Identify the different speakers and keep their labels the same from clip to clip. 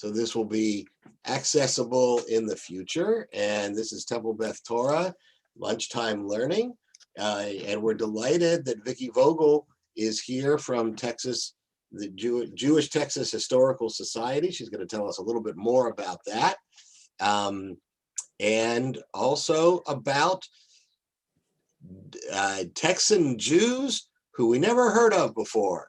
Speaker 1: So this will be accessible in the future. And this is Temple Beth Torah, Lunchtime Learning. And we're delighted that Vicki Vogel is here from Texas, the Jewish Texas Historical Society. She's going to tell us a little bit more about that. And also about Texan Jews who we never heard of before.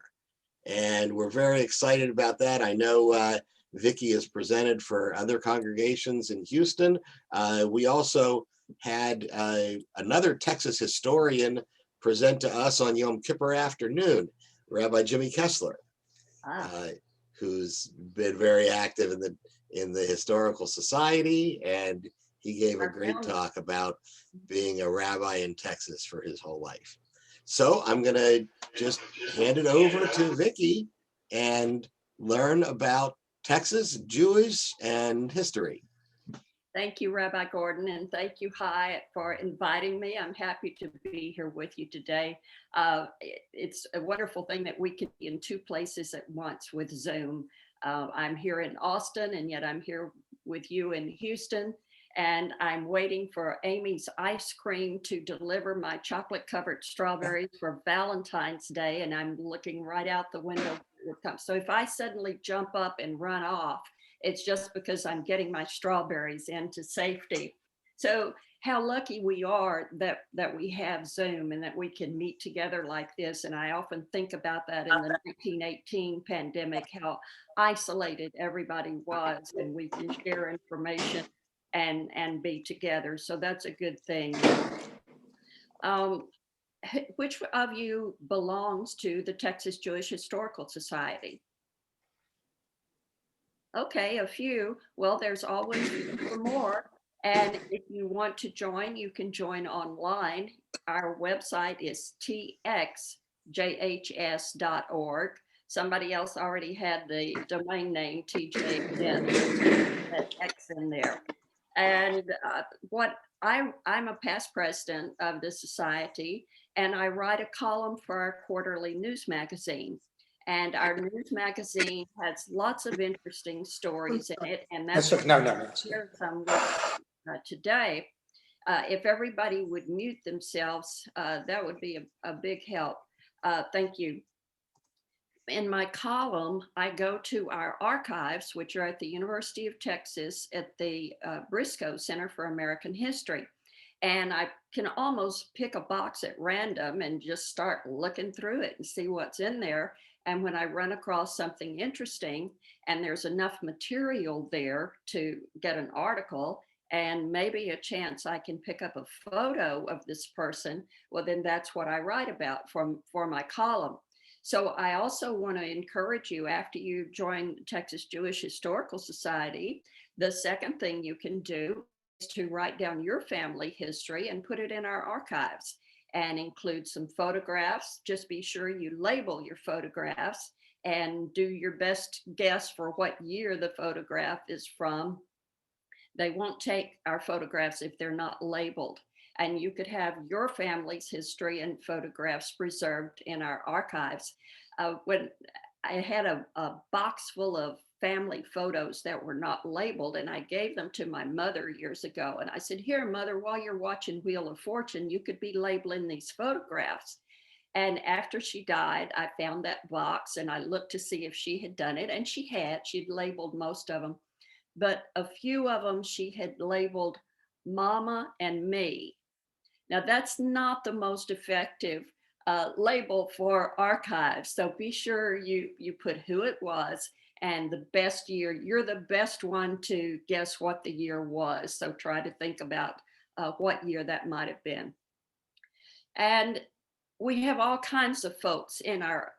Speaker 1: And we're very excited about that. I know Vicki has presented for other congregations in Houston. We also had another Texas historian present to us on Yom Kippur afternoon, Rabbi Jimmy Kessler, who's been very active in the Historical Society, and he gave a great talk about being a rabbi in Texas for his whole life. So I'm going to just hand it over to Vicki and learn about Texas, Jewish, and history.
Speaker 2: Thank you, Rabbi Gordon, and thank you, Hyatt, for inviting me. I'm happy to be here with you today. It's a wonderful thing that we can be in two places at once with Zoom. I'm here in Austin, and yet I'm here with you in Houston. And I'm waiting for Amy's ice cream to deliver my chocolate-covered strawberries for Valentine's Day, and I'm looking right out the window. So if I suddenly jump up and run off, it's just because I'm getting my strawberries into safety. So how lucky we are that we have Zoom and that we can meet together like this. And I often think about that in the 1918 pandemic, how isolated everybody was, and we can share information and be together. So that's a good thing. Which of you belongs to the Texas Jewish Historical Society? Okay, a few. Well, there's always room for more. And if you want to join, you can join online. Our website is txjhs.org. Somebody else already had the domain name TJS, X in there. And I'm a past president of the society, and I write a column for our quarterly news magazine. And our news magazine has lots of interesting stories in it, and that's hear some today. If everybody would mute themselves, that would be a big help. Thank you. In my column, I go to our archives, which are at the University of Texas at the Briscoe Center for American History. And I can almost pick a box at random and just start looking through it and see what's in there. And when I run across something interesting and there's enough material there to get an article and maybe a chance I can pick up a photo of this person, well, then that's what I write about for my column. So I also want to encourage you, after you join the Texas Jewish Historical Society, the second thing you can do is to write down your family history and put it in our archives and include some photographs. Just be sure you label your photographs and do your best guess for what year the photograph is from. They won't take our photographs if they're not labeled. And you could have your family's history and photographs preserved in our archives. When I had a box full of family photos that were not labeled, and I gave them to my mother years ago. And I said, here, Mother, while you're watching Wheel of Fortune, you could be labeling these photographs. And after she died, I found that box and I looked to see if she had done it. And she had. She'd labeled most of them. But a few of them she had labeled Mama and Me. Now, that's not the most effective label for archives. So be sure you put who it was and the best year. You're the best one to guess what the year was. So try to think about what year that might have been. And we have all kinds of folks in our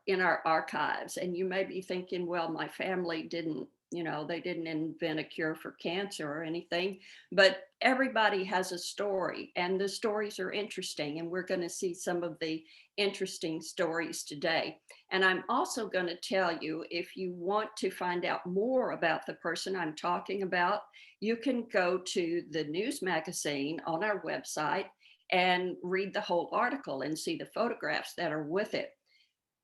Speaker 2: archives. And you may be thinking, well, my family didn't, they didn't invent a cure for cancer or anything, but everybody has a story and the stories are interesting. And we're going to see some of the interesting stories today. And I'm also going to tell you, if you want to find out more about the person I'm talking about, you can go to the news magazine on our website and read the whole article and see the photographs that are with it.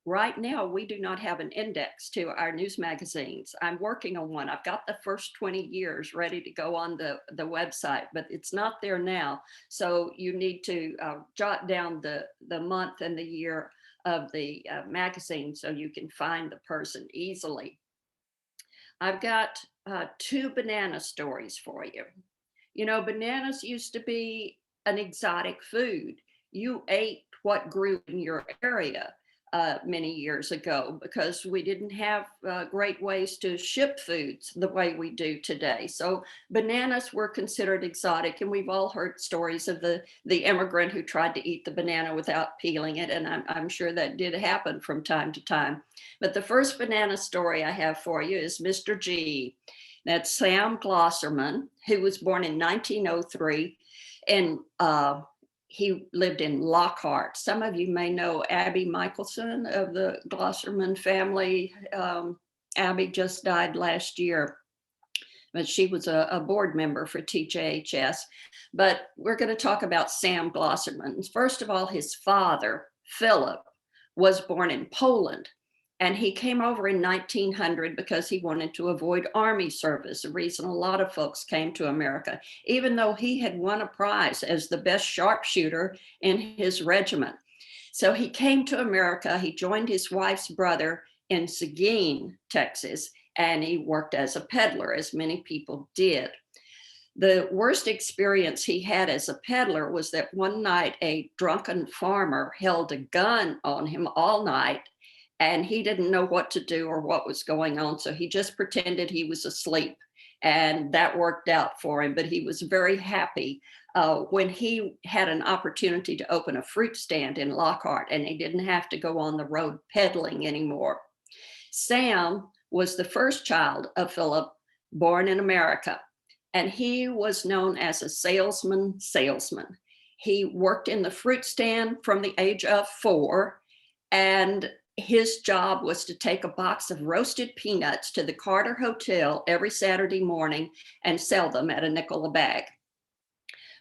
Speaker 2: right now we do not have an index to our news magazines. I'm working on one. I've got the first 20 years ready to go on the website, but it's not there now. So you need to jot down the month and the year of the magazine so you can find the person easily. I've got two banana stories for you. You know, bananas used to be an exotic food. You ate what grew in your area many years ago because we didn't have great ways to ship foods the way we do today. So bananas were considered exotic, and we've all heard stories of the immigrant who tried to eat the banana without peeling it, and I'm sure that did happen from time to time. But the first banana story I have for you is Mr. G. That's Sam Glosserman, who was born in 1903, and he lived in Lockhart. Some of you may know Abby Michelson of the Glosserman family. Abby just died last year, but she was a board member for TJHS. But we're going to talk about Sam Glosserman. First of all, his father, Philip, was born in Poland. And he came over in 1900 because he wanted to avoid army service, a reason a lot of folks came to America, even though he had won a prize as the best sharpshooter in his regiment. So he came to America. He joined his wife's brother in Seguin, Texas, and he worked as a peddler, as many people did. The worst experience he had as a peddler was that one night a drunken farmer held a gun on him all night, and he didn't know what to do or what was going on. So he just pretended he was asleep, and that worked out for him. But he was very happy when he had an opportunity to open a fruit stand in Lockhart, and he didn't have to go on the road peddling anymore. Sam was the first child of Philip, born in America, and he was known as a salesman. He worked in the fruit stand from the age of 4, and his job was to take a box of roasted peanuts to the Carter Hotel every Saturday morning and sell them at a nickel a bag.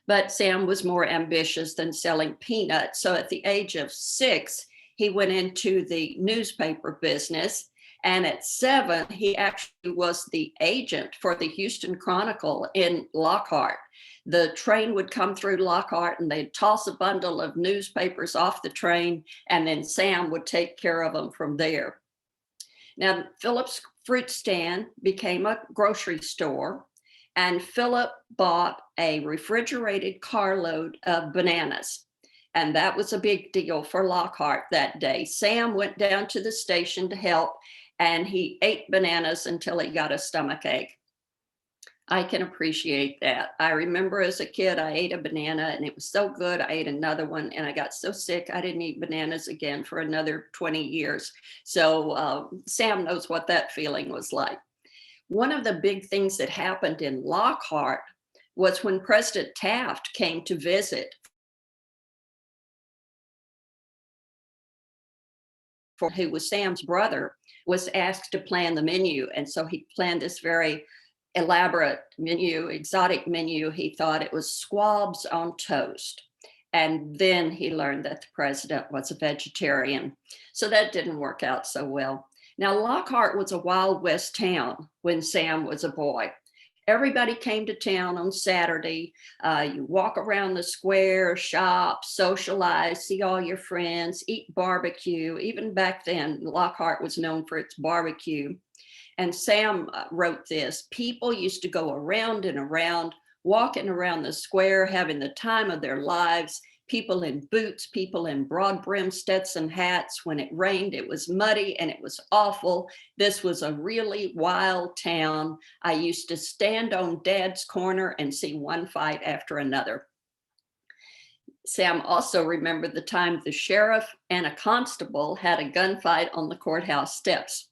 Speaker 2: But Sam was more ambitious than selling peanuts. So at the age of 6, he went into the newspaper business. And at 7, he actually was the agent for the Houston Chronicle in Lockhart. The train would come through Lockhart and they'd toss a bundle of newspapers off the train, and then Sam would take care of them from there. Now, Philip's fruit stand became a grocery store, and Philip bought a refrigerated carload of bananas. And that was a big deal for Lockhart that day. Sam went down to the station to help, and he ate bananas until he got a stomachache. I can appreciate that. I remember as a kid, I ate a banana and it was so good. I ate another one and I got so sick, I didn't eat bananas again for another 20 years. So Sam knows what that feeling was like. One of the big things that happened in Lockhart was when President Taft came to visit, who was Sam's brother, was asked to plan the menu. And so he planned this very elaborate menu, exotic menu. He thought it was squabs on toast. And then he learned that the president was a vegetarian. So that didn't work out so well. Now, Lockhart was a Wild West town when Sam was a boy. Everybody came to town on Saturday. You walk around the square, shop, socialize, see all your friends, eat barbecue. Even back then, Lockhart was known for its barbecue. And Sam wrote this: people used to go around and around, walking around the square, having the time of their lives. People in boots, people in broad brimmed Stetson hats. When it rained, it was muddy and it was awful. This was a really wild town. I used to stand on Dad's corner and see one fight after another. Sam also remembered the time the sheriff and a constable had a gunfight on the courthouse steps.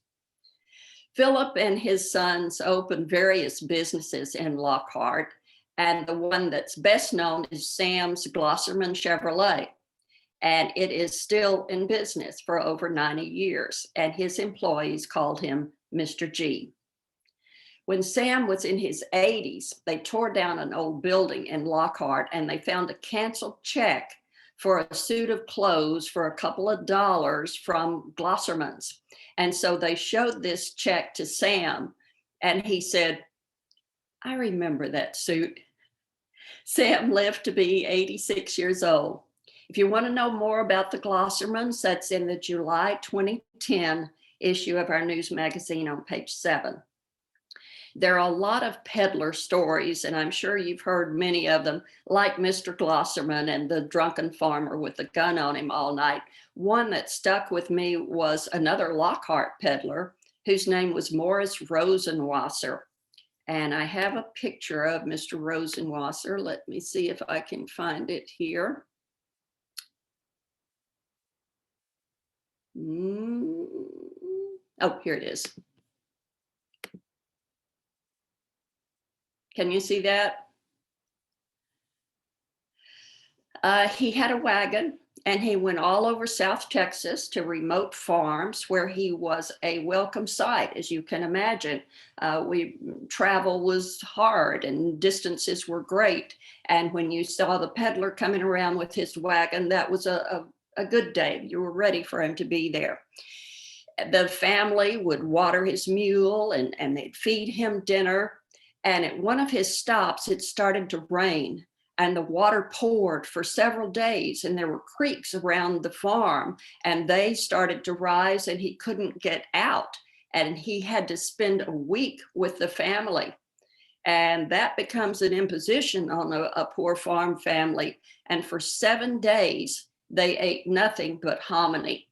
Speaker 2: Philip and his sons opened various businesses in Lockhart, and the one that's best known is Sam's Glosserman Chevrolet. And it is still in business for over 90 years, and his employees called him Mr. G. When Sam was in his 80s, they tore down an old building in Lockhart and they found a canceled check for a suit of clothes for a couple of dollars from Glosserman's. And so they showed this check to Sam, and he said, I remember that suit. Sam lived to be 86 years old. If you want to know more about the Glossermans, that's in the July 2010 issue of our news magazine on page 7. There are a lot of peddler stories, and I'm sure you've heard many of them, like Mr. Glosserman and the drunken farmer with the gun on him all night. One that stuck with me was another Lockhart peddler whose name was Morris Rosenwasser. And I have a picture of Mr. Rosenwasser. Let me see if I can find it here. Oh, here it is. Can you see that? He had a wagon, and he went all over South Texas to remote farms where he was a welcome sight, as you can imagine. Travel was hard and distances were great. And when you saw the peddler coming around with his wagon, that was a good day. You were ready for him to be there. The family would water his mule and they'd feed him dinner. And at one of his stops, it started to rain and the water poured for several days, and there were creeks around the farm, and they started to rise and he couldn't get out, and he had to spend a week with the family. And that becomes an imposition on a poor farm family. And for 7 days, they ate nothing but hominy.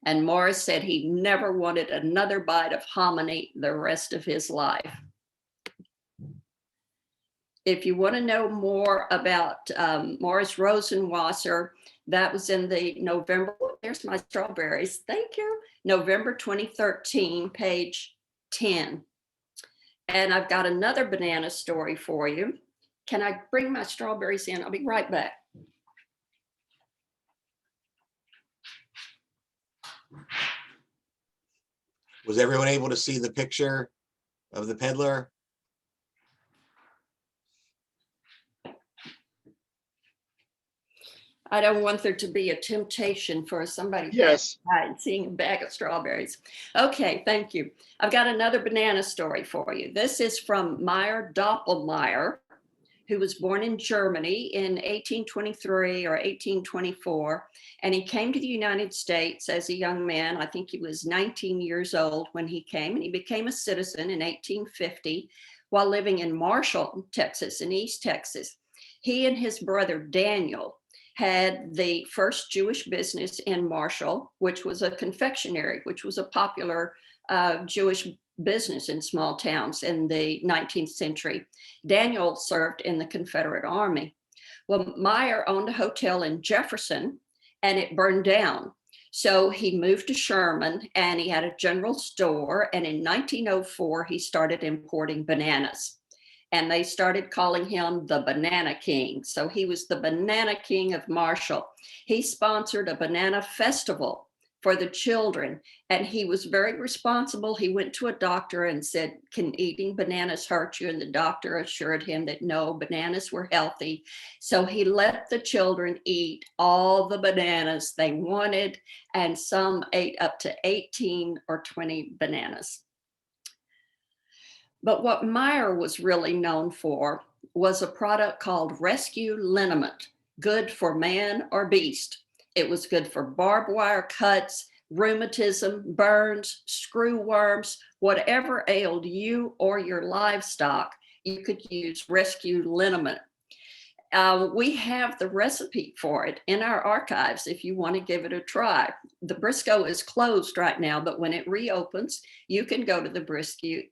Speaker 2: And Morris said he never wanted another bite of hominy the rest of his life. If you want to know more about Morris Rosenwasser, that was in the November, there's my strawberries, thank you, November 2013, page 10. And I've got another banana story for you. Can I bring my strawberries in? I'll be right back.
Speaker 1: Was everyone able to see the picture of the peddler?
Speaker 2: I don't want there to be a temptation for somebody
Speaker 3: Yes.
Speaker 2: seeing a bag of strawberries. Okay, thank you. I've got another banana story for you. This is from Meyer Doppelmayr, who was born in Germany in 1823 or 1824. And he came to the United States as a young man. I think he was 19 years old when he came, and he became a citizen in 1850 while living in Marshall, Texas, in East Texas. He and his brother Daniel had the first Jewish business in Marshall, which was a confectionery, which was a popular Jewish business in small towns in the 19th century. Daniel served in the Confederate Army. Well, Meyer owned a hotel in Jefferson, and it burned down. So he moved to Sherman, and he had a general store. And in 1904, he started importing bananas. And they started calling him the Banana King. So he was the Banana King of Marshall. He sponsored a banana festival for the children, and he was very responsible. He went to a doctor and said, can eating bananas hurt you? And the doctor assured him that no, bananas were healthy. So he let the children eat all the bananas they wanted, and some ate up to 18 or 20 bananas. But what Meyer was really known for was a product called Rescue Liniment, good for man or beast. It was good for barbed wire cuts, rheumatism, burns, screw worms, whatever ailed you or your livestock, you could use Rescue Liniment. We have the recipe for it in our archives if you want to give it a try. The Briscoe is closed right now, but when it reopens, you can go to the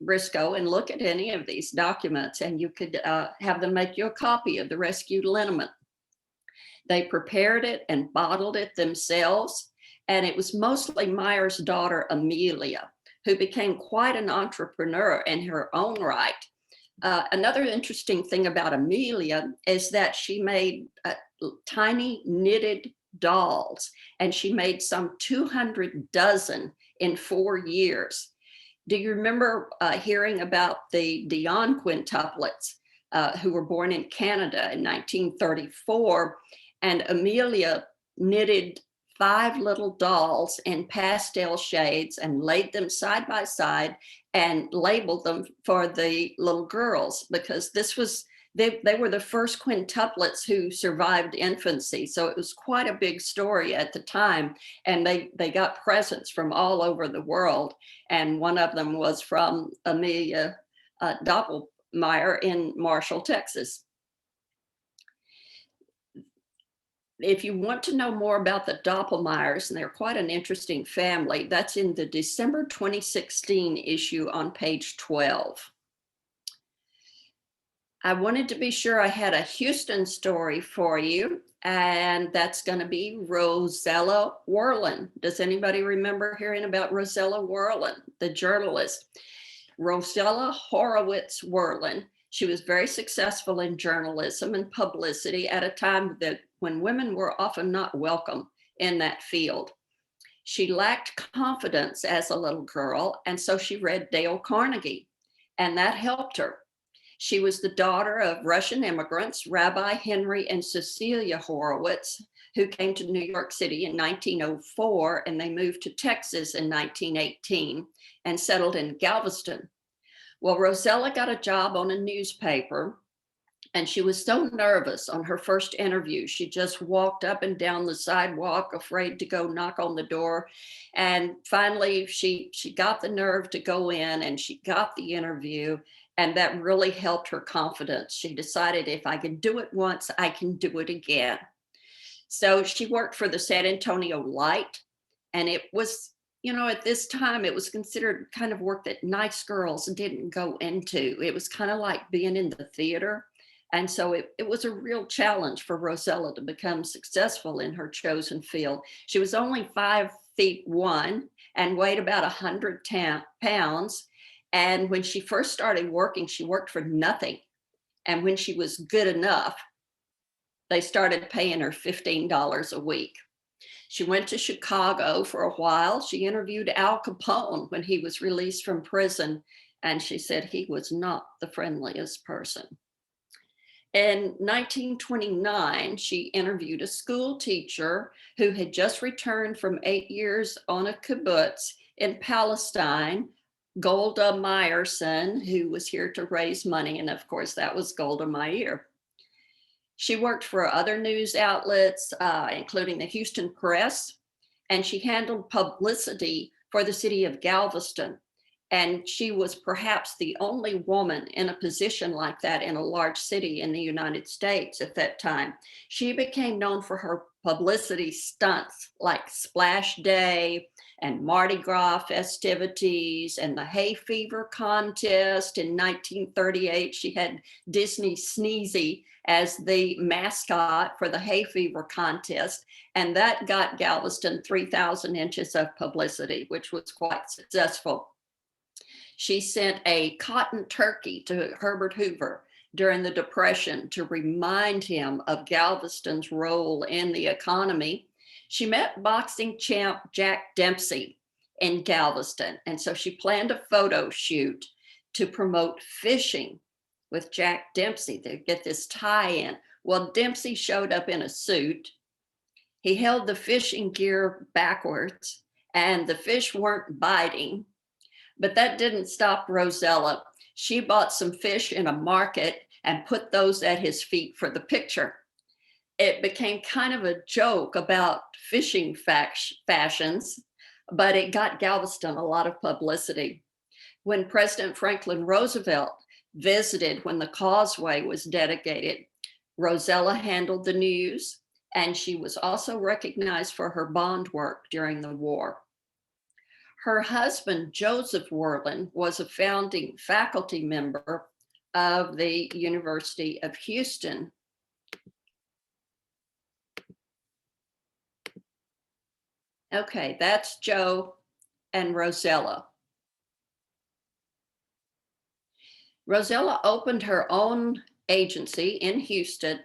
Speaker 2: Briscoe and look at any of these documents, and you could have them make you a copy of the Rescue Liniment. They prepared it and bottled it themselves, and it was mostly Meyer's daughter, Amelia, who became quite an entrepreneur in her own right. Another interesting thing about Amelia is that she made tiny knitted dolls, and she made some 200 dozen in 4 years. Do you remember hearing about the Dion quintuplets who were born in Canada in 1934? and Amelia knitted 5 little dolls in pastel shades and laid them side by side and labeled them for the little girls, because they were the first quintuplets who survived infancy. So it was quite a big story at the time. And they got presents from all over the world. And one of them was from Amelia Doppelmayr in Marshall, Texas. If you want to know more about the Doppelmayrs, and they're quite an interesting family, that's in the December 2016 issue on page 12. I wanted to be sure I had a Houston story for you, and that's going to be Rosella Whirlin. Does anybody remember hearing about Rosella Whirlin, the journalist? Rosella Horowitz Whirlin. She was very successful in journalism and publicity at a time that when women were often not welcome in that field. She lacked confidence as a little girl, and so she read Dale Carnegie, and that helped her. She was the daughter of Russian immigrants, Rabbi Henry and Cecilia Horowitz, who came to New York City in 1904, and they moved to Texas in 1918 and settled in Galveston. Well, Rosella got a job on a newspaper, and she was so nervous on her first interview. She just walked up and down the sidewalk, afraid to go knock on the door. And finally, she got the nerve to go in, and she got the interview. And that really helped her confidence. She decided, if I can do it once, I can do it again. So she worked for the San Antonio Light, and it was, at this time, it was considered kind of work that nice girls didn't go into. It was kind of like being in the theater. And so it was a real challenge for Rosella to become successful in her chosen field. She was only 5'1" and weighed about 100 pounds. And when she first started working, she worked for nothing. And when she was good enough, they started paying her $15 a week. She went to Chicago for a while. She interviewed Al Capone when he was released from prison, and she said he was not the friendliest person. In 1929, she interviewed a school teacher who had just returned from 8 years on a kibbutz in Palestine, Golda Meyerson, who was here to raise money. And of course, that was Golda Meir. She worked for other news outlets, including the Houston Press, and she handled publicity for the city of Galveston. And she was perhaps the only woman in a position like that in a large city in the United States at that time. She became known for her publicity stunts like Splash Day and Mardi Gras festivities and the hay fever contest. In 1938, she had Disney Sneezy as the mascot for the hay fever contest. And that got Galveston 3,000 inches of publicity, which was quite successful. She sent a cotton turkey to Herbert Hoover during the Depression to remind him of Galveston's role in the economy. She met boxing champ Jack Dempsey in Galveston, and so she planned a photo shoot to promote fishing with Jack Dempsey to get this tie-in. Well, Dempsey showed up in a suit. He held the fishing gear backwards, and the fish weren't biting. But that didn't stop Rosella. She bought some fish in a market and put those at his feet for the picture. It became kind of a joke about fishing fashions, but it got Galveston a lot of publicity. When President Franklin Roosevelt visited when the causeway was dedicated, Rosella handled the news, and she was also recognized for her bond work during the war. Her husband, Joseph Whirlin, was a founding faculty member of the University of Houston. Okay, that's Joe and Rosella. Rosella opened her own agency in Houston,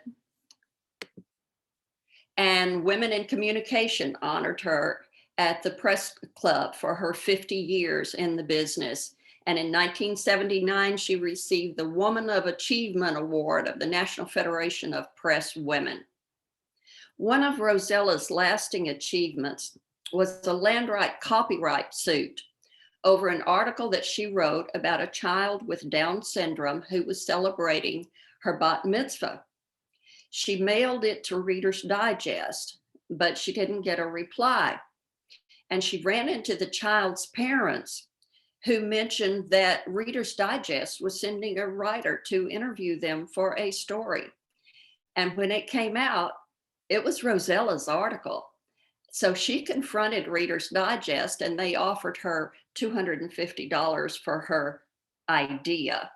Speaker 2: and Women in Communication honored her at the Press Club for her 50 years in the business. And in 1979, she received the Woman of Achievement Award of the National Federation of Press Women. One of Rosella's lasting achievements was a landright copyright suit over an article that she wrote about a child with Down syndrome who was celebrating her bat mitzvah. She mailed it to Reader's Digest, but she didn't get a reply. And she ran into the child's parents, who mentioned that Reader's Digest was sending a writer to interview them for a story. And when it came out, it was Rosella's article. So she confronted Reader's Digest and they offered her $250 for her idea.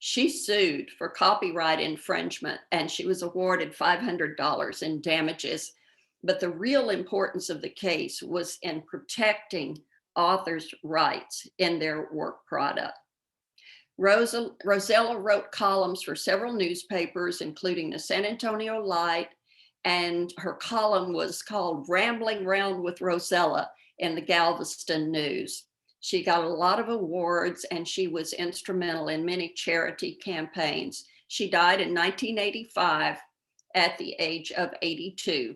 Speaker 2: She sued for copyright infringement and she was awarded $500 in damages. But the real importance of the case was in protecting authors' rights in their work product. Rosella wrote columns for several newspapers, including the San Antonio Light, and her column was called Rambling Round with Rosella in the Galveston News. She got a lot of awards and she was instrumental in many charity campaigns. She died in 1985 at the age of 82.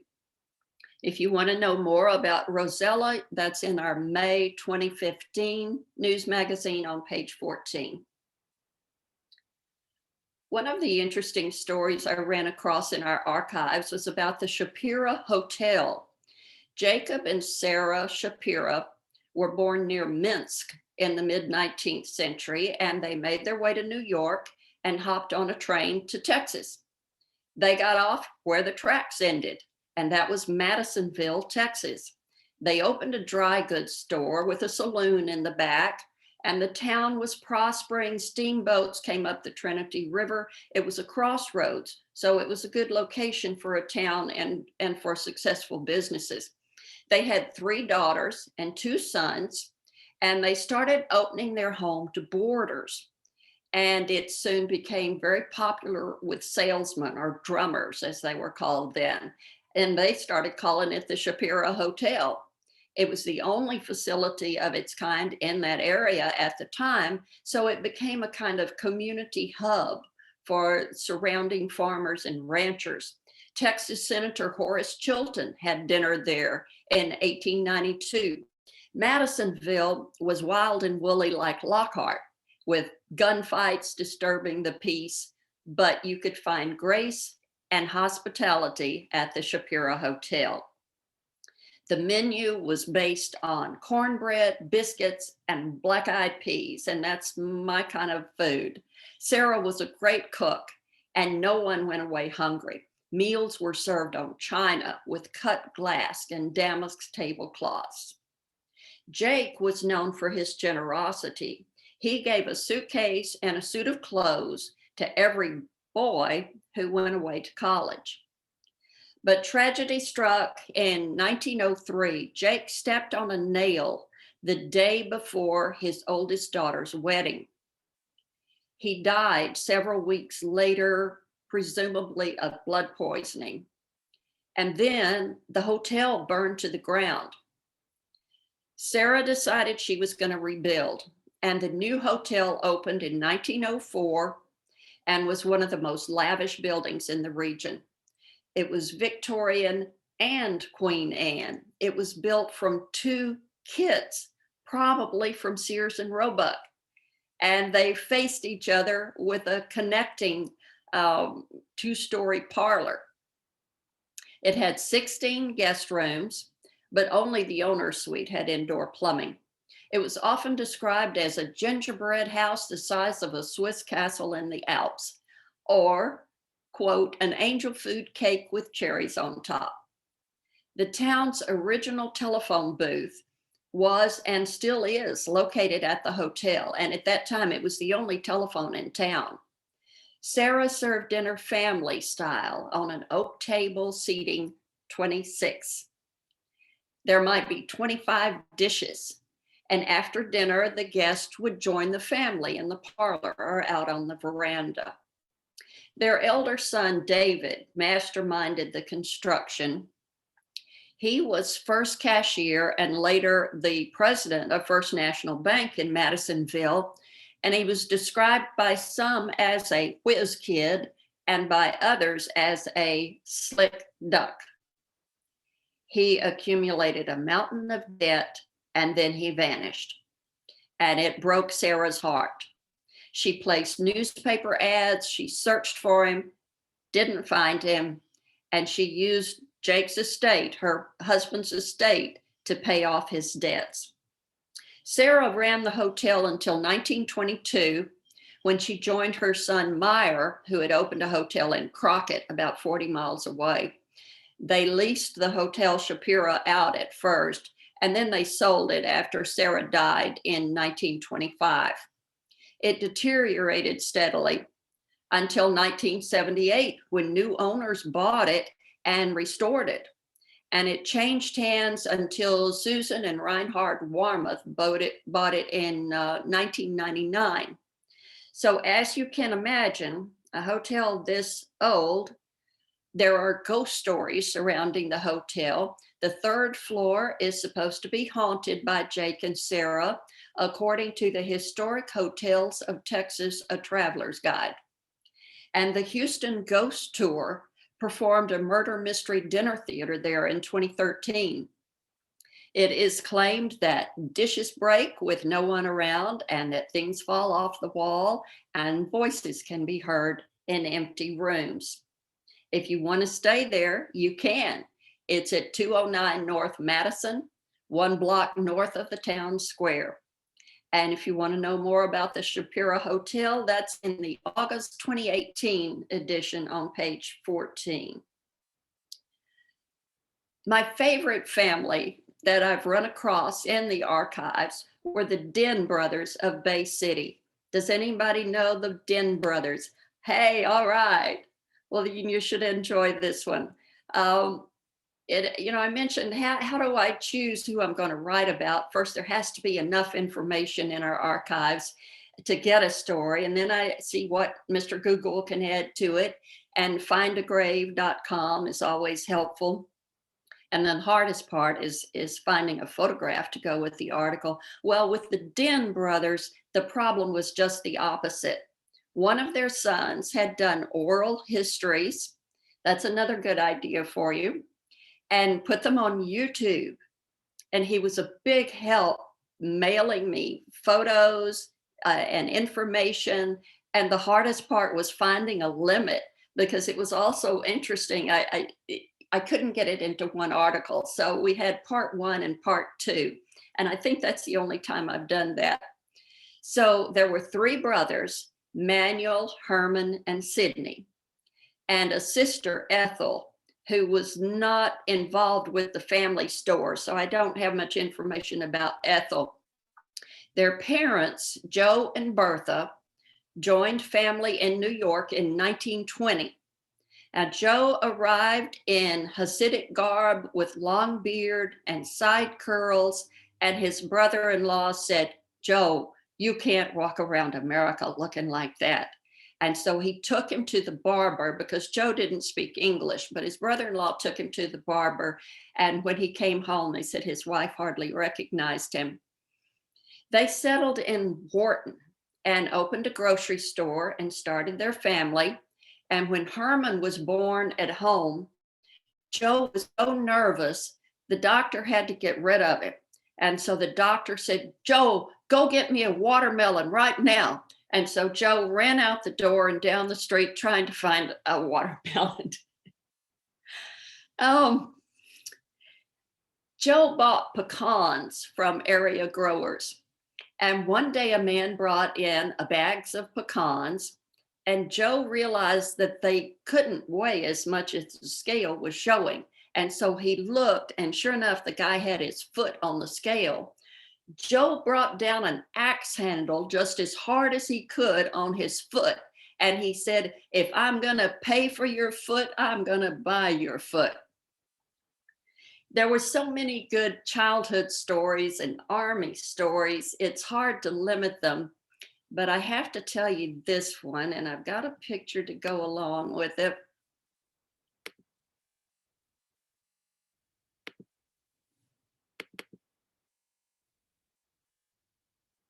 Speaker 2: If you want to know more about Rosella, that's in our May 2015 news magazine on page 14. One of the interesting stories I ran across in our archives was about the Shapira Hotel. Jacob and Sarah Shapira were born near Minsk in the mid-19th century, and they made their way to New York and hopped on a train to Texas. They got off where the tracks ended, and that was Madisonville, Texas. They opened a dry goods store with a saloon in the back, and the town was prospering. Steamboats came up the Trinity River. It was a crossroads, so it was a good location for a town and for successful businesses. They had 3 daughters and 2 sons, and they started opening their home to boarders. And it soon became very popular with salesmen, or drummers as they were called then. And they started calling it the Shapira Hotel. It was the only facility of its kind in that area at the time, so it became a kind of community hub for surrounding farmers and ranchers. Texas Senator Horace Chilton had dinner there in 1892. Madisonville was wild and woolly like Lockhart, with gunfights disturbing the peace, but you could find grace and hospitality at the Shapira Hotel. The menu was based on cornbread, biscuits, and black-eyed peas, and that's my kind of food. Sarah was a great cook, and no one went away hungry. Meals were served on china with cut glass and damask tablecloths. Jake was known for his generosity. He gave a suitcase and a suit of clothes to every boy who went away to college. But tragedy struck in 1903. Jake stepped on a nail the day before his oldest daughter's wedding. He died several weeks later, presumably of blood poisoning. And then the hotel burned to the ground. Sarah decided she was going to rebuild, and the new hotel opened in 1904 and was one of the most lavish buildings in the region. It was Victorian and Queen Anne. It was built from 2 kits, probably from Sears and Roebuck, and they faced each other with a connecting 2-story parlor. It had 16 guest rooms, but only the owner's suite had indoor plumbing. It was often described as a gingerbread house the size of a Swiss castle in the Alps, or, quote, an angel food cake with cherries on top. The town's original telephone booth was and still is located at the hotel, and at that time it was the only telephone in town. Sarah served dinner family style on an oak table seating 26. There might be 25 dishes, and after dinner, the guests would join the family in the parlor or out on the veranda. Their elder son, David, masterminded the construction. He was first cashier and later the president of First National Bank in Madisonville, and he was described by some as a whiz kid and by others as a slick duck. he accumulated a mountain of debt, and then he vanished. And it broke Sarah's heart. She placed newspaper ads, she searched for him, didn't find him, and she used Jake's estate, her husband's estate, to pay off his debts. Sarah ran the hotel until 1922, when she joined her son Meyer, who had opened a hotel in Crockett, about 40 miles away. They leased the Hotel Shapira out at first, and then they sold it after Sarah died in 1925. It deteriorated steadily until 1978, when new owners bought it and restored it. And it changed hands until Susan and Reinhard Warmoth bought it in 1999. So as you can imagine, a hotel this old, there are ghost stories surrounding the hotel. The third floor is supposed to be haunted by Jake and Sarah, according to the Historic Hotels of Texas, a traveler's guide. And the Houston Ghost Tour performed a murder mystery dinner theater there in 2013. It is claimed that dishes break with no one around, and that things fall off the wall, and voices can be heard in empty rooms. If you want to stay there, you can. It's at 209 North Madison, 1 block north of the town square. And if you want to know more about the Shapira Hotel, that's in the August 2018 edition on page 14. My favorite family that I've run across in the archives were the Den brothers of Bay City. Does anybody know the Den brothers? Hey, all right. Well, you should enjoy this one. I mentioned how do I choose who I'm going to write about? First, there has to be enough information in our archives to get a story. And then I see what Mr. Google can add to it. And findagrave.com is always helpful. And then the hardest part is finding a photograph to go with the article. Well, with the Den brothers, the problem was just the opposite. One of their sons had done oral histories. That's another good idea for you. And put them on YouTube. And he was a big help mailing me photos and information. And the hardest part was finding a limit, because it was also interesting. I couldn't get it into one article. So we had part 1 and part 2. And I think that's the only time I've done that. So there were 3 brothers, Manuel, Herman, and Sidney, and a sister, Ethel, who was not involved with the family store. So I don't have much information about Ethel. Their parents, Joe and Bertha, joined family in New York in 1920. Now, Joe arrived in Hasidic garb with long beard and side curls, and his brother-in-law said, "Joe, you can't walk around America looking like that." And so he took him to the barber, because Joe didn't speak English, but his brother-in-law took him to the barber. And when he came home, they said his wife hardly recognized him. They settled in Wharton and opened a grocery store and started their family. And when Herman was born at home, Joe was so nervous, the doctor had to get rid of him. And so the doctor said, "Joe, go get me a watermelon right now." And so Joe ran out the door and down the street trying to find a watermelon. Joe bought pecans from area growers. And one day a man brought in bags of pecans, and Joe realized that they couldn't weigh as much as the scale was showing. And so he looked, and sure enough, the guy had his foot on the scale. Joe brought down an axe handle just as hard as he could on his foot. And he said, "If I'm going to pay for your foot, I'm going to buy your foot." There were so many good childhood stories and army stories. It's hard to limit them, but I have to tell you this one, and I've got a picture to go along with it.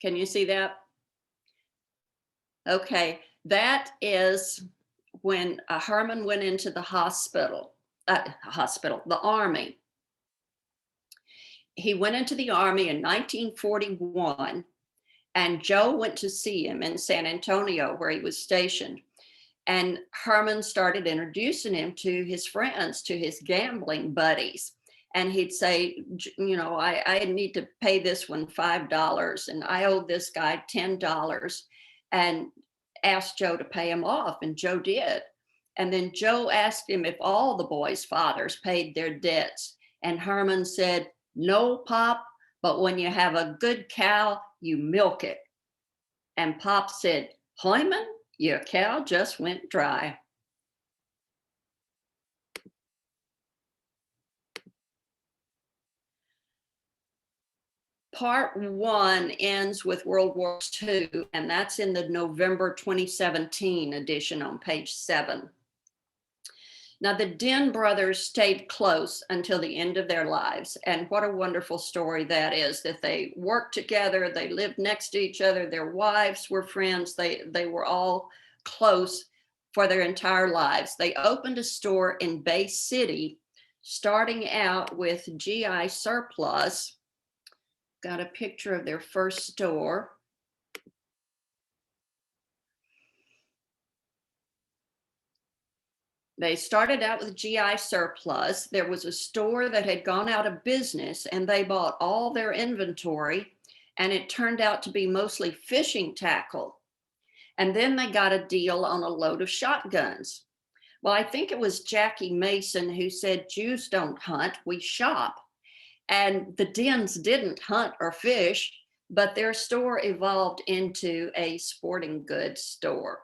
Speaker 2: Can you see that? Okay, that is when Herman went into the the army. He went into the Army in 1941, and Joe went to see him in San Antonio, where he was stationed. And Herman started introducing him to his friends, to his gambling buddies. And he'd say, you know, I need to pay this one $5, and I owe this guy $10, and asked Joe to pay him off. And Joe did. And then Joe asked him if all the boys' fathers paid their debts. And Herman said, "No, Pop, but when you have a good cow, you milk it." And Pop said, "Hyman, your cow just went dry." Part one ends with World War II, and that's in the November 2017 edition on page 7. Now, the Den brothers stayed close until the end of their lives. And what a wonderful story that is, that they worked together, they lived next to each other, their wives were friends, they were all close for their entire lives. They opened a store in Bay City, starting out with GI surplus. Got a picture of their first store. They started out with GI surplus. There was a store that had gone out of business, and they bought all their inventory, and it turned out to be mostly fishing tackle. And then they got a deal on a load of shotguns. Well, I think it was Jackie Mason who said, "Jews don't hunt, we shop." And the Dens didn't hunt or fish, but their store evolved into a sporting goods store.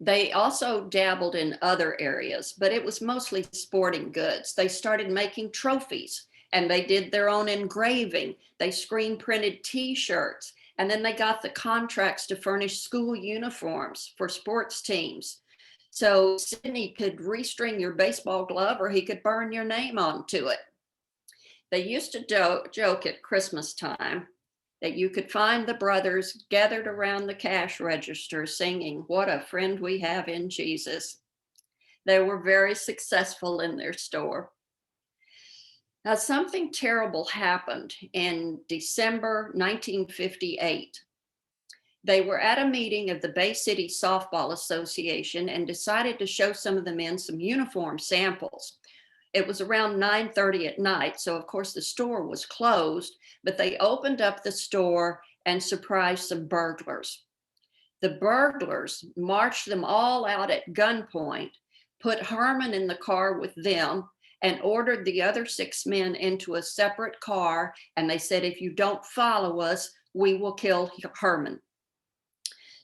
Speaker 2: They also dabbled in other areas, but it was mostly sporting goods. They started making trophies, and they did their own engraving. They screen printed T-shirts, and then they got the contracts to furnish school uniforms for sports teams. So Sidney could restring your baseball glove, or he could burn your name onto it. They used to joke at Christmas time that you could find the brothers gathered around the cash register singing, "What a friend we have in Jesus." They were very successful in their store. Now, something terrible happened in December 1958. They were at a meeting of the Bay City Softball Association and decided to show some of the men some uniform samples. It was around 9:30 at night, so of course the store was closed, but they opened up the store and surprised some burglars. The burglars marched them all out at gunpoint, put Herman in the car with them, and ordered the other 6 men into a separate car. And they said, "If you don't follow us, we will kill Herman."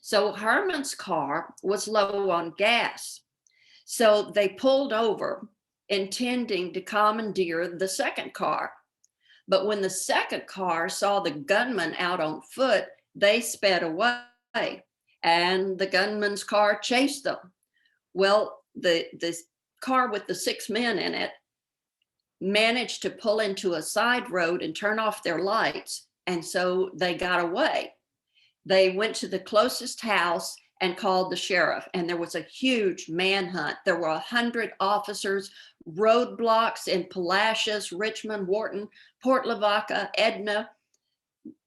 Speaker 2: So Herman's car was low on gas. So they pulled over, intending to commandeer the second car. But when the second car saw the gunman out on foot, they sped away, and the gunman's car chased them. Well, the car with the 6 men in it managed to pull into a side road and turn off their lights, and so they got away. They went to the closest house and called the sheriff, and there was a huge manhunt. There were 100 officers, roadblocks in Palacios, Richmond, Wharton, Port Lavaca, Edna.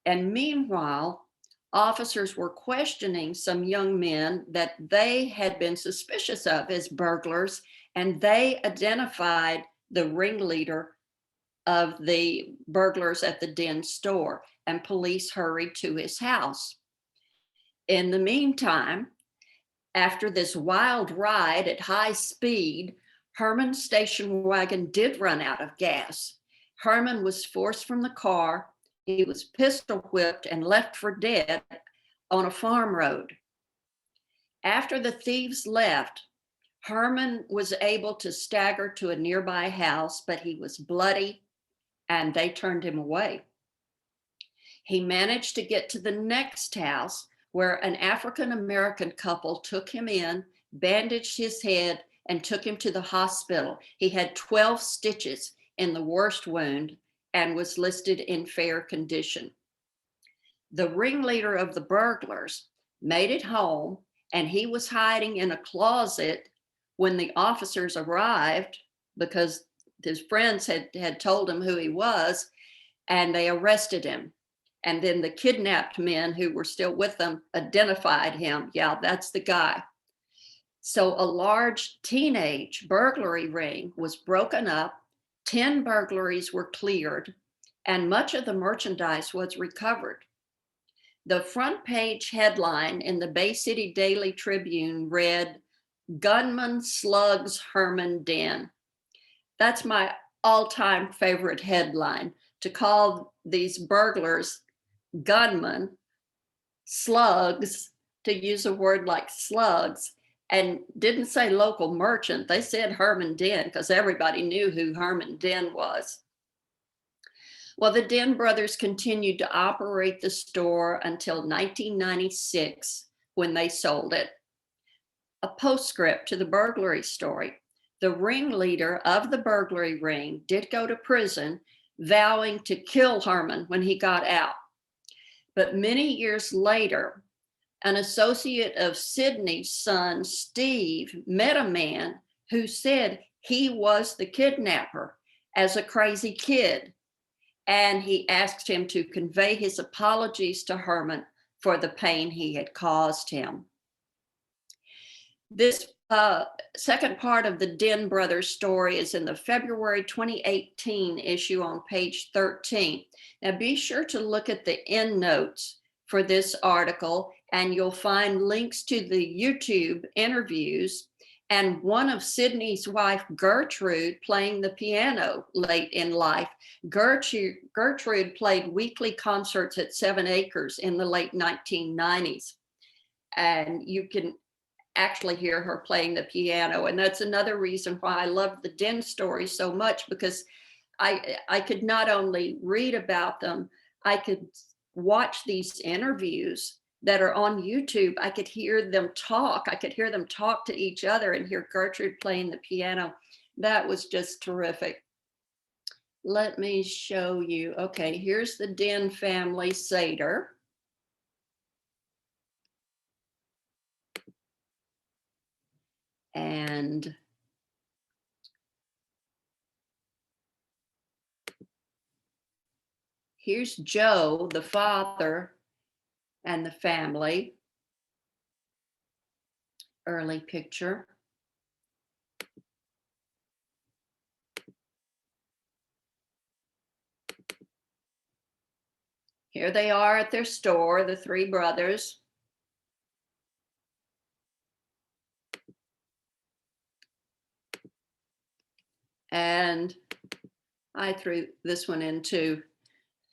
Speaker 2: And meanwhile, officers were questioning some young men that they had been suspicious of as burglars, and they identified the ringleader of the burglars at the Den store, and police hurried to his house. In the meantime, after this wild ride at high speed, Herman's station wagon did run out of gas. Herman was forced from the car. He was pistol whipped and left for dead on a farm road. After the thieves left, Herman was able to stagger to a nearby house, but he was bloody and they turned him away. He managed to get to the next house, where an African-American couple took him in, bandaged his head, and took him to the hospital. He had 12 stitches in the worst wound and was listed in fair condition. The ringleader of the burglars made it home, and he was hiding in a closet when the officers arrived, because his friends had told him who he was, and they arrested him. And then the kidnapped men who were still with them identified him. Yeah, that's the guy. So a large teenage burglary ring was broken up, 10 burglaries were cleared, and much of the merchandise was recovered. The front page headline in the Bay City Daily Tribune read, "Gunman Slugs Herman Den." That's my all-time favorite headline, to call these burglars gunmen, slugs, to use a word like slugs, and didn't say local merchant. They said Herman Den because everybody knew who Herman Den was. Well, the Den brothers continued to operate the store until 1996 when they sold it. A postscript to the burglary story. The ringleader of the burglary ring did go to prison, vowing to kill Herman when he got out. But many years later, an associate of Sidney's son, Steve, met a man who said he was the kidnapper as a crazy kid. And he asked him to convey his apologies to Herman for the pain he had caused him. This second part of the Den brothers story is in the February 2018 issue on page 13. Now be sure to look at the end notes for this article, and you'll find links to the YouTube interviews and one of Sidney's wife, Gertrude, playing the piano late in life. Gertrude played weekly concerts at 7 Acres in the late 1990s. And you can actually hear her playing the piano. And that's another reason why I love the Den stories so much, because I could not only read about them, I could watch these interviews that are on YouTube. I could hear them talk. I could hear them talk to each other and hear Gertrude playing the piano. That was just terrific. Let me show you. Okay, here's the Den family Seder. And here's Joe, the father, and the family. Early picture. Here they are at their store, the three brothers. And I threw this one in too,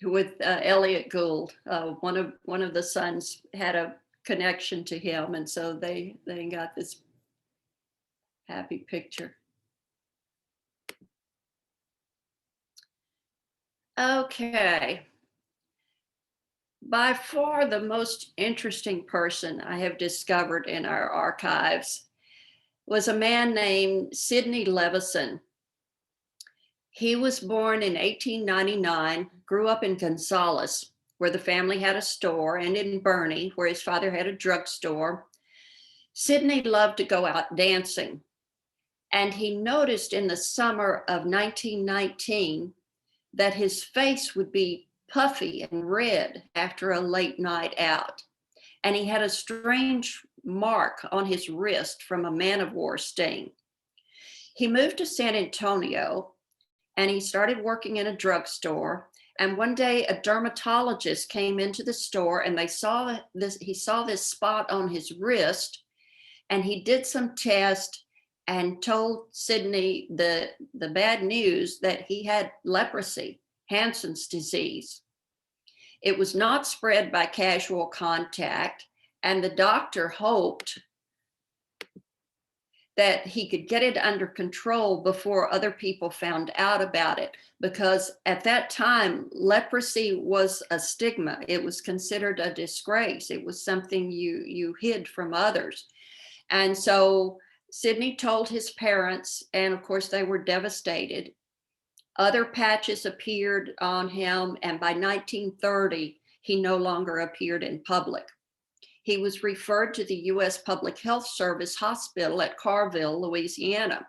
Speaker 2: with Elliot Gould. One of the sons had a connection to him, and so they got this happy picture. Okay. By far the most interesting person I have discovered in our archives was a man named Sidney Levison. He was born in 1899, grew up in Gonzales, where the family had a store, and in Bernie, where his father had a drugstore. Sidney loved to go out dancing, and he noticed in the summer of 1919 that his face would be puffy and red after a late night out. And he had a strange mark on his wrist from a man-of-war sting. He moved to San Antonio and he started working in a drugstore. And one day a dermatologist came into the store and he saw this spot on his wrist, and he did some tests and told Sidney the bad news that he had leprosy, Hansen's disease. It was not spread by casual contact, and the doctor hoped that he could get it under control before other people found out about it, because at that time, leprosy was a stigma. It was considered a disgrace. It was something you hid from others. And so Sidney told his parents, and of course they were devastated. Other patches appeared on him, and by 1930, he no longer appeared in public. he was referred to the U.S. Public Health Service Hospital at Carville, Louisiana.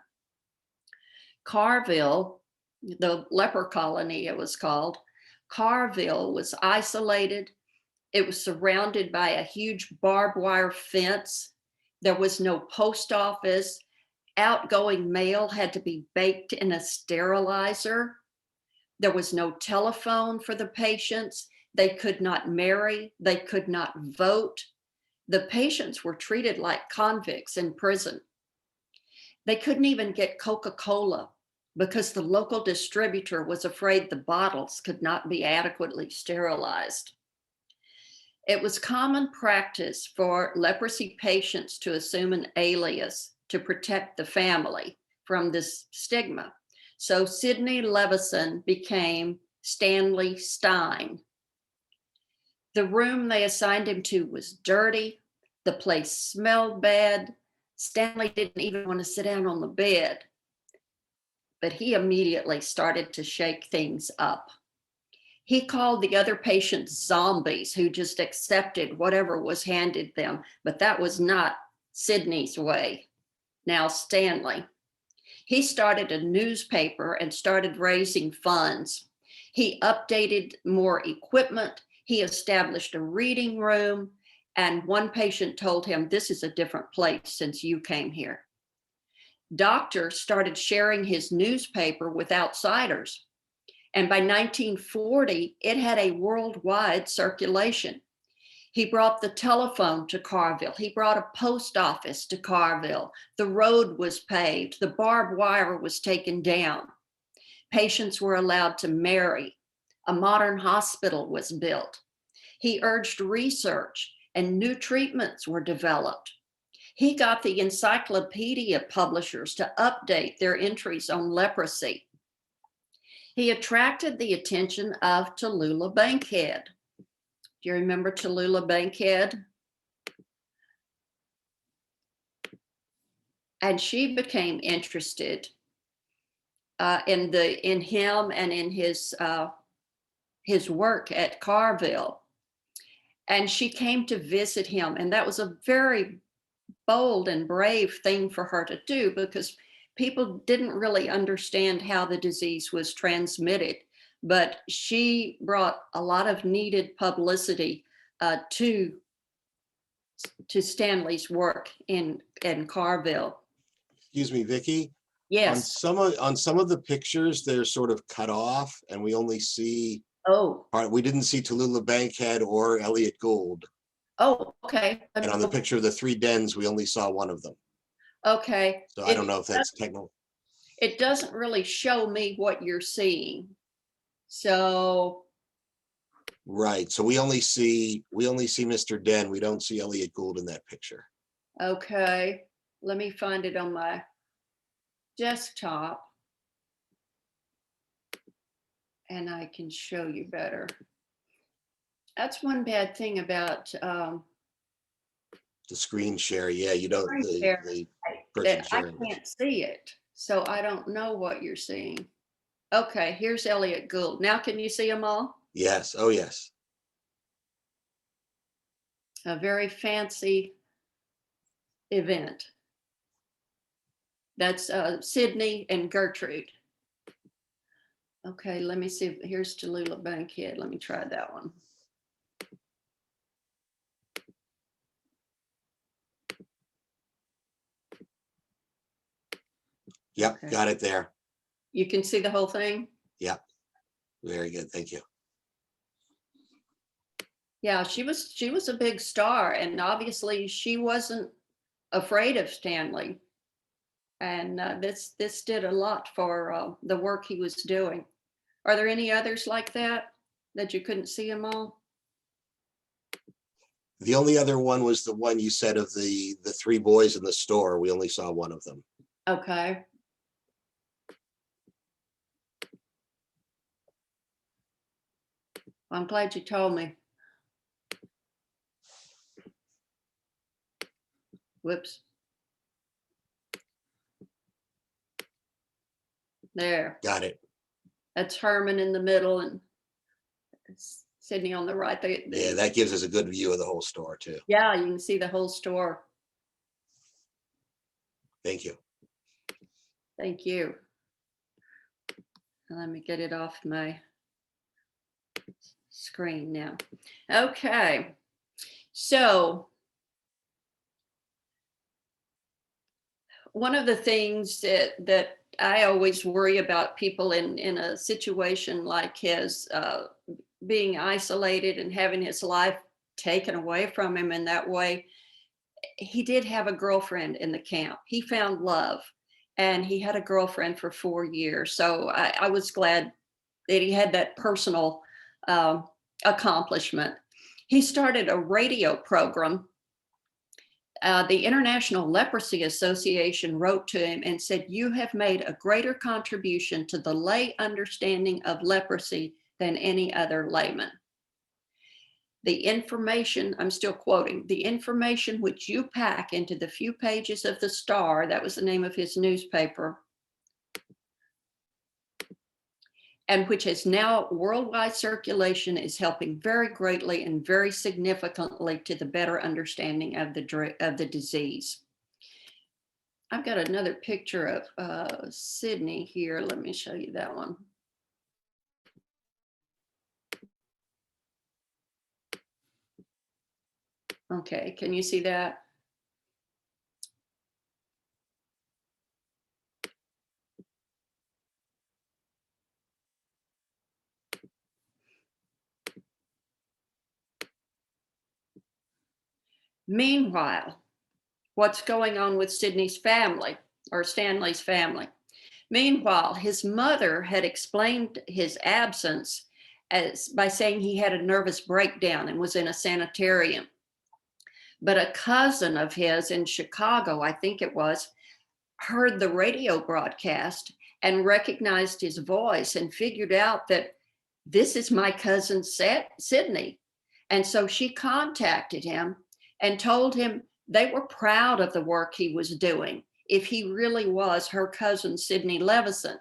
Speaker 2: Carville, the leper colony it was called, Carville was isolated. It was surrounded by a huge barbed wire fence. There was no post office. Outgoing mail had to be baked in a sterilizer. There was no telephone for the patients. They could not marry. They could not vote. The patients were treated like convicts in prison. They couldn't even get Coca-Cola because the local distributor was afraid the bottles could not be adequately sterilized. It was common practice for leprosy patients to assume an alias to protect the family from this stigma. So Sidney Levison became Stanley Stein. The room they assigned him to was dirty. The place smelled bad. Stanley didn't even want to sit down on the bed. But he immediately started to shake things up. He called the other patients zombies who just accepted whatever was handed them, but that was not Sidney's way. Now, Stanley. He started a newspaper and started raising funds. He updated more equipment. He established a reading room. And one patient told him, "This is a different place since you came here." Doctors started sharing his newspaper with outsiders. And by 1940, it had a worldwide circulation. He brought the telephone to Carville. He brought a post office to Carville. The road was paved. The barbed wire was taken down. Patients were allowed to marry. A modern hospital was built. He urged research, and new treatments were developed. He got the encyclopedia publishers to update their entries on leprosy. He attracted the attention of Tallulah Bankhead. Do you remember Tallulah Bankhead? And she became interested in him and in his work at Carville. And she came to visit him, and that was a very bold and brave thing for her to do because people didn't really understand how the disease was transmitted. But she brought a lot of needed publicity to Stanley's work in Carville.
Speaker 1: Excuse me, Vicki.
Speaker 2: Yes.
Speaker 1: On some of the pictures, they're sort of cut off, and we only see.
Speaker 2: Oh.
Speaker 1: We didn't see Tallulah Bankhead or Elliott Gould.
Speaker 2: Oh, okay.
Speaker 1: And on the picture of the three dens, we only saw one of them.
Speaker 2: Okay.
Speaker 1: So I don't know if that's technical.
Speaker 2: It doesn't really show me what you're seeing. So.
Speaker 1: Right. So we only see Mr. Den. We don't see Elliott Gould in that picture.
Speaker 2: Okay. Let me find it on my desktop. And I can show you better. That's one bad thing about
Speaker 1: the screen share. Yeah, you don't. The person sharing
Speaker 2: I can't see it, so I don't know what you're seeing. Okay, here's Elliott Gould. Now, can you see them all?
Speaker 1: Yes. Oh, yes.
Speaker 2: A very fancy event. That's Sydney and Gertrude. Okay, let me see. Here's Tallulah Bankhead. Let me try that one.
Speaker 1: Yep,
Speaker 2: Okay.
Speaker 1: Got it there.
Speaker 2: You can see the whole thing?
Speaker 1: Yep. Very good. Thank you.
Speaker 2: Yeah, she was a big star, and obviously she wasn't afraid of Stanley. And this did a lot for the work he was doing. Are there any others like that you couldn't see them all?
Speaker 1: The only other one was the one you said of the three boys in the store. We only saw one of them.
Speaker 2: Okay. Well, I'm glad you told me. Whoops. There.
Speaker 1: Got it.
Speaker 2: That's Herman in the middle and Sydney on the right.
Speaker 1: Yeah, that gives us a good view of the whole store too.
Speaker 2: Yeah, you can see the whole store.
Speaker 1: Thank you.
Speaker 2: Thank you. Let me get it off my screen now. Okay. So one of the things that I always worry about people in a situation like his, being isolated and having his life taken away from him in that way, he did have a girlfriend in the camp. He found love, and he had a girlfriend for 4 years. So I was glad that he had that personal accomplishment. He started a radio program. The International Leprosy Association wrote to him and said, "You have made a greater contribution to the lay understanding of leprosy than any other layman. The information," I'm still quoting, "the information which you pack into the few pages of the Star," that was the name of his newspaper, "and which has now worldwide circulation, is helping very greatly and very significantly to the better understanding of the disease." I've got another picture of Sydney here. Let me show you that one. Okay, can you see that? Meanwhile, what's going on with Sydney's family, or Stanley's family? Meanwhile, his mother had explained his absence by saying he had a nervous breakdown and was in a sanitarium. But a cousin of his in Chicago, I think it was, heard the radio broadcast and recognized his voice and figured out that this is my cousin Sydney. And so she contacted him and told him they were proud of the work he was doing, if he really was her cousin Sydney Levison.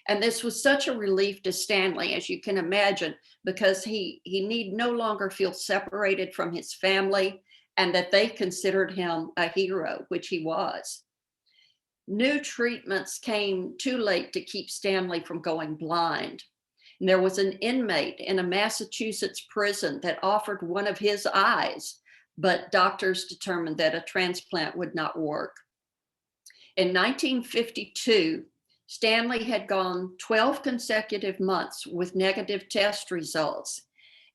Speaker 2: And this was such a relief to Stanley, as you can imagine, because he need no longer feel separated from his family, and that they considered him a hero, which he was. New treatments came too late to keep Stanley from going blind. And there was an inmate in a Massachusetts prison that offered one of his eyes, but doctors determined that a transplant would not work. In 1952, Stanley had gone 12 consecutive months with negative test results.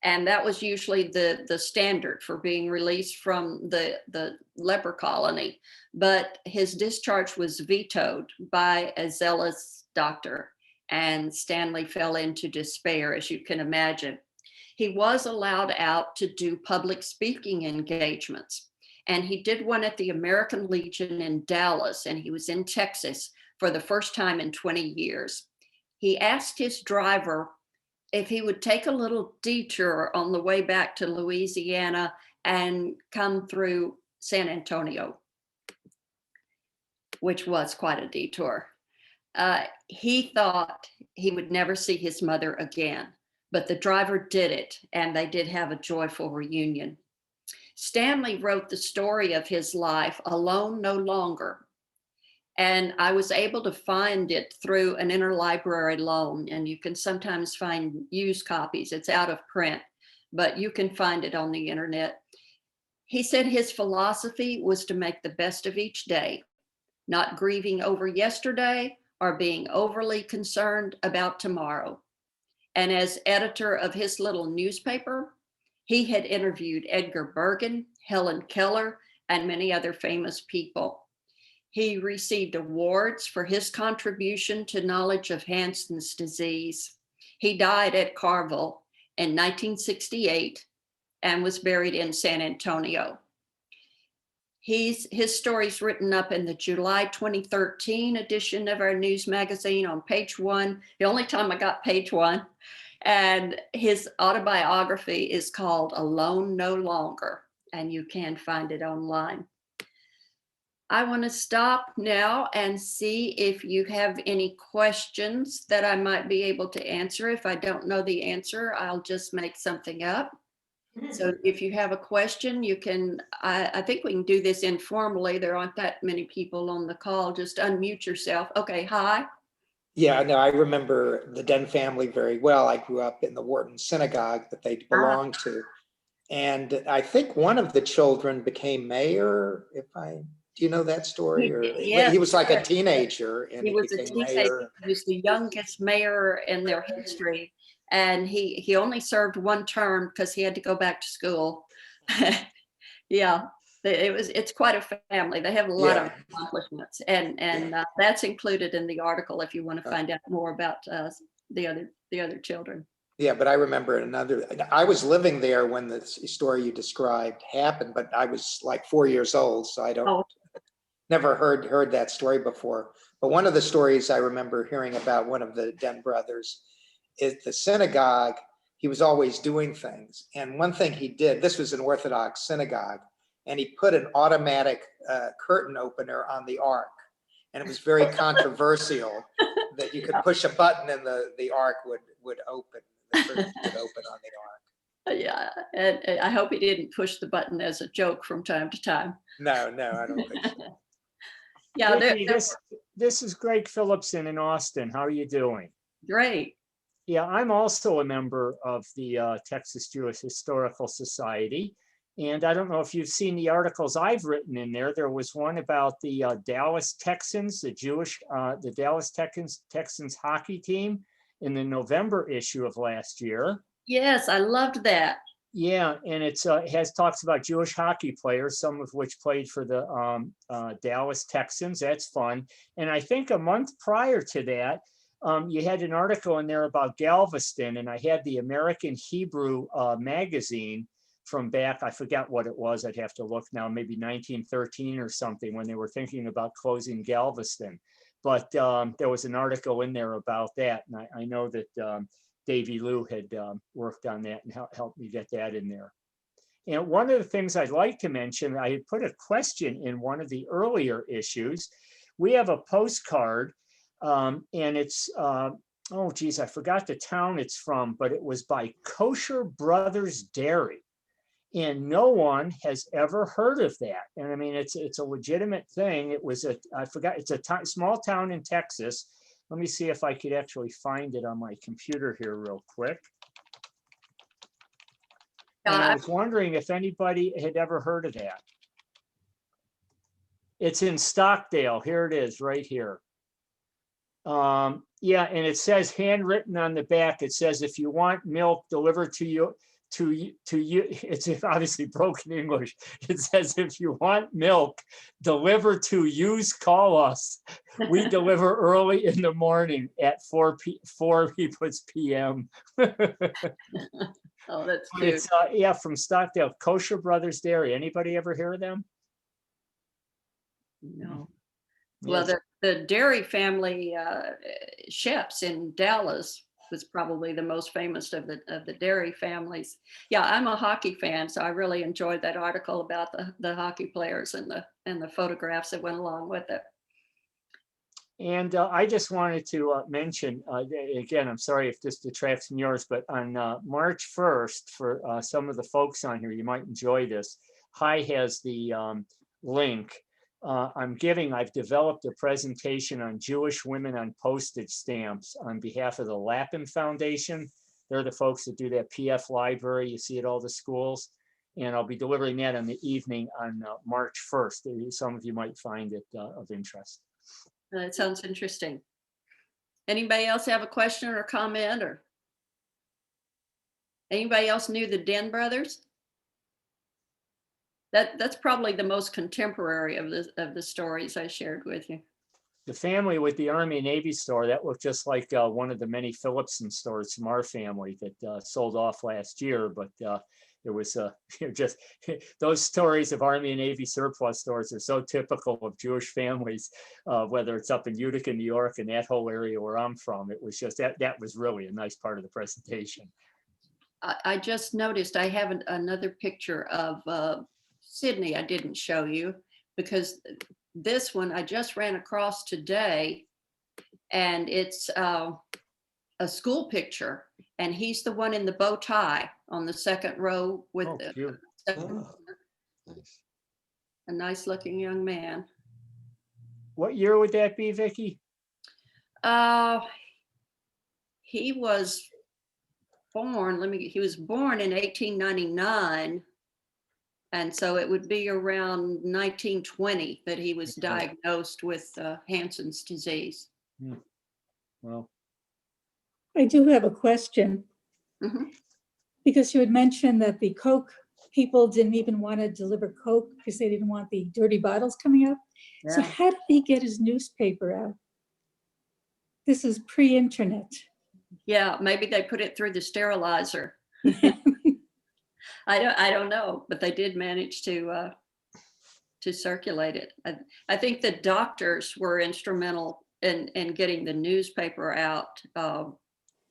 Speaker 2: And that was usually the standard for being released from the leper colony. But his discharge was vetoed by a zealous doctor, and Stanley fell into despair, as you can imagine. He was allowed out to do public speaking engagements. And he did one at the American Legion in Dallas, and he was in Texas for the first time in 20 years. He asked his driver if he would take a little detour on the way back to Louisiana and come through San Antonio, which was quite a detour. He thought he would never see his mother again, but the driver did it, and they did have a joyful reunion. Stanley wrote the story of his life, Alone No Longer, and I was able to find it through an interlibrary loan, and you can sometimes find used copies. It's out of print, but you can find it on the internet. He said his philosophy was to make the best of each day, not grieving over yesterday or being overly concerned about tomorrow. And as editor of his little newspaper, he had interviewed Edgar Bergen, Helen Keller, and many other famous people. He received awards for his contribution to knowledge of Hansen's disease. He died at Carville in 1968 and was buried in San Antonio. His story's written up in the July 2013 edition of our news magazine on page 1, the only time I got page 1. And his autobiography is called Alone No Longer, and you can find it online. I want to stop now and see if you have any questions that I might be able to answer. If I don't know the answer, I'll just make something up. So if you have a question, you can, I think we can do this informally. There aren't that many people on the call. Just unmute yourself. Okay, hi.
Speaker 3: Yeah, no, I remember the Den family very well. I grew up in the Wharton Synagogue that they belonged to. And I think one of the children became mayor, do you know that story? Or
Speaker 2: Yes,
Speaker 3: he was like a teenager and
Speaker 2: he
Speaker 3: he
Speaker 2: was a
Speaker 3: became
Speaker 2: teenager.
Speaker 3: mayor.
Speaker 2: He was the youngest mayor in their history. And he only served one term because he had to go back to school. Yeah, it's quite a family. They have a lot of accomplishments, and that's included in the article if you want to find out more about the other children.
Speaker 3: Yeah, but I remember I was living there when the story you described happened, but I was like 4 years old, so I never heard that story before. But one of the stories I remember hearing about one of the Den brothers is the synagogue. He was always doing things. And one thing he did, this was an Orthodox synagogue, and he put an automatic curtain opener on the ark. And it was very controversial that you could push a button and the ark would open. The curtain would open on the ark.
Speaker 2: Yeah, and I hope he didn't push the button as a joke from time to time.
Speaker 3: No, I don't think so.
Speaker 2: Yeah,
Speaker 4: Vicki, this is Greg Phillipson in Austin. How are you doing?
Speaker 2: great.
Speaker 4: Yeah, I'm also a member of the Texas Jewish Historical Society. And I don't know if you've seen the articles I've written in there. There was one about the Dallas Texans, the Dallas Texans hockey team in the November issue of last year.
Speaker 2: Yes, I loved that.
Speaker 4: Yeah, and it talks about Jewish hockey players, some of which played for the Dallas Texans. That's fun. And I think a month prior to that, you had an article in there about Galveston, and I had the American Hebrew magazine from back, I forgot what it was, I'd have to look now, maybe 1913 or something, when they were thinking about closing Galveston. But there was an article in there about that, and I know that Davy Lou had worked on that and helped me get that in there. And one of the things I'd like to mention, I had put a question in one of the earlier issues. We have a postcard, and it's, oh geez, I forgot the town it's from, but it was by Kosher Brothers Dairy. And no one has ever heard of that. And I mean, it's a legitimate thing. It was it's a small town in Texas. Let me see if I could actually find it on my computer here real quick. And I was wondering if anybody had ever heard of that. It's in Stockdale. Here it is, right here. Yeah, and it says handwritten on the back. It says, if you want milk delivered to you, it's obviously broken English. It says, if you want milk delivered to use, call us. We deliver early in the morning at 4 p.m.
Speaker 2: Oh, that's cute.
Speaker 4: It's yeah, from Stockdale, Kosher Brothers Dairy. Anybody ever hear of them?
Speaker 2: No.
Speaker 4: Yes.
Speaker 2: Well, the dairy family, Sheps in Dallas was probably the most famous of the dairy families. Yeah, I'm a hockey fan, so I really enjoyed that article about the hockey players and the photographs that went along with it.
Speaker 4: And I just wanted to mention, again, I'm sorry if this detracts from yours, but on March 1st, for some of the folks on here, you might enjoy this. Hi has the link. I've developed a presentation on Jewish women on postage stamps on behalf of the Lapin Foundation. They're the folks that do that PF library you see at all the schools. And I'll be delivering that on the evening on March 1st. Some of you might find it of interest.
Speaker 2: That sounds interesting. Anybody else have a question or comment, or anybody else knew the Den brothers? That's probably the most contemporary of the stories I shared with you.
Speaker 4: The family with the Army and Navy store, that looked just like one of the many Phillipson stores from our family that sold off last year. But it was just those stories of Army and Navy surplus stores are so typical of Jewish families, whether it's up in Utica, New York, and that whole area where I'm from. It was just that was really a nice part of the presentation.
Speaker 2: I just noticed I have another picture of Sydney I didn't show you because this one I just ran across today, and it's a school picture, and he's the one in the bow tie on the second row with
Speaker 4: Oh, cute.
Speaker 1: Oh, nice.
Speaker 2: a nice looking young man.
Speaker 4: What year would that be, Vicki?
Speaker 2: He was born, he was born in 1899. And so it would be around 1920 that he was diagnosed with Hansen's disease.
Speaker 4: Well,
Speaker 5: I do have a question,
Speaker 2: Mhm.
Speaker 5: because you had mentioned that the Coke people didn't even want to deliver Coke because they didn't want the dirty bottles coming up. So
Speaker 2: Yeah.
Speaker 5: how did he get his newspaper out? This is pre-internet.
Speaker 2: Yeah, maybe they put it through the sterilizer. I don't know, but they did manage to circulate it. I think the doctors were instrumental in getting the newspaper out,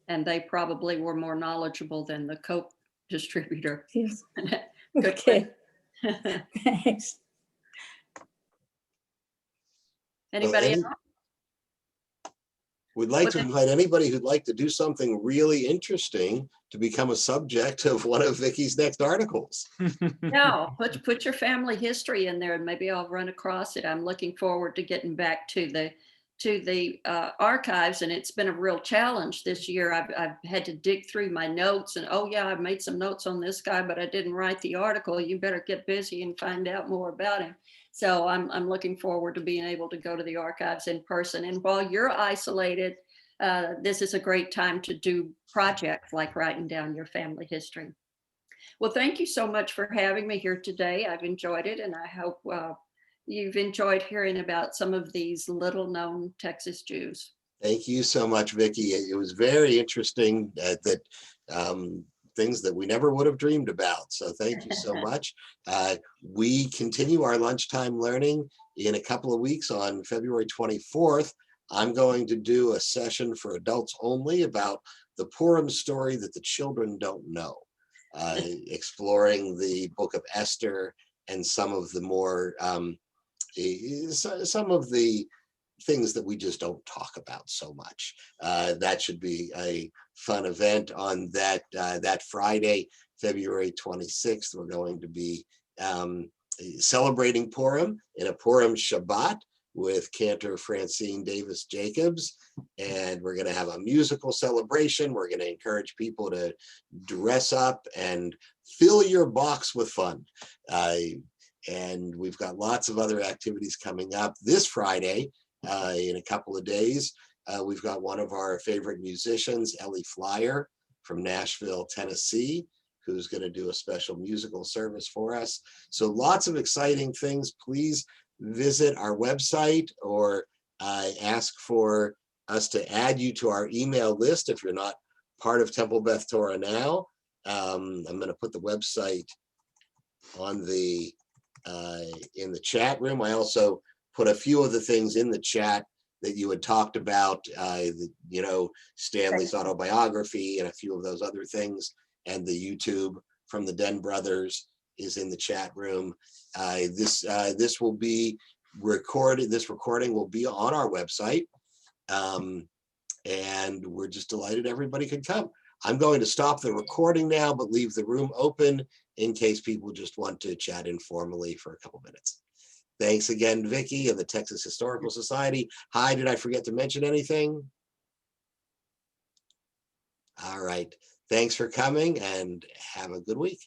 Speaker 2: and they probably were more knowledgeable than the Coke distributor.
Speaker 5: Yes.
Speaker 2: Good
Speaker 5: Okay, thanks.
Speaker 2: Anybody else?
Speaker 1: We'd like to
Speaker 2: Okay.
Speaker 1: invite anybody who'd like to do something really interesting to become a subject of one of Vicki's next articles.
Speaker 2: No, put your family history in there, and maybe I'll run across it. I'm looking forward to getting back to the archives, and it's been a real challenge this year. I've had to dig through my notes, and oh yeah, I've made some notes on this guy, but I didn't write the article. You better get busy and find out more about him. So I'm looking forward to being able to go to the archives in person. And while you're isolated, this is a great time to do projects like writing down your family history. Well, thank you so much for having me here today. I've enjoyed it, and I hope you've enjoyed hearing about some of these little known Texas Jews.
Speaker 1: Thank you so much, Vicki. It was very interesting that things that we never would have dreamed about. So thank you so much. We continue our lunchtime learning in a couple of weeks on February 24th. I'm going to do a session for adults only about the Purim story that the children don't know, exploring the book of Esther and some of the more, some of the things that we just don't talk about so much. That should be a fun event on that Friday, February 26th. We're going to be celebrating Purim in a Purim Shabbat with Cantor Francine Davis Jacobs. And we're going to have a musical celebration. We're going to encourage people to dress up and fill your box with fun. And we've got lots of other activities coming up this Friday. In a couple of days, we've got one of our favorite musicians, Ellie Flyer from Nashville, Tennessee, who's going to do a special musical service for us. So lots of exciting things. Please visit our website or ask for us to add you to our email list if you're not part of Temple Beth Torah now. I'm going to put the website on the in the chat room. I also put a few of the things in the chat that you had talked about, Stanley's autobiography and a few of those other things, and the YouTube from the Den Brothers is in the chat room. This will be recorded. This recording will be on our website, and we're just delighted everybody could come. I'm going to stop the recording now, but leave the room open in case people just want to chat informally for a couple minutes. Thanks again, Vicki of the Texas Historical Society. Hi, did I forget to mention anything? All right. Thanks for coming and have a good week.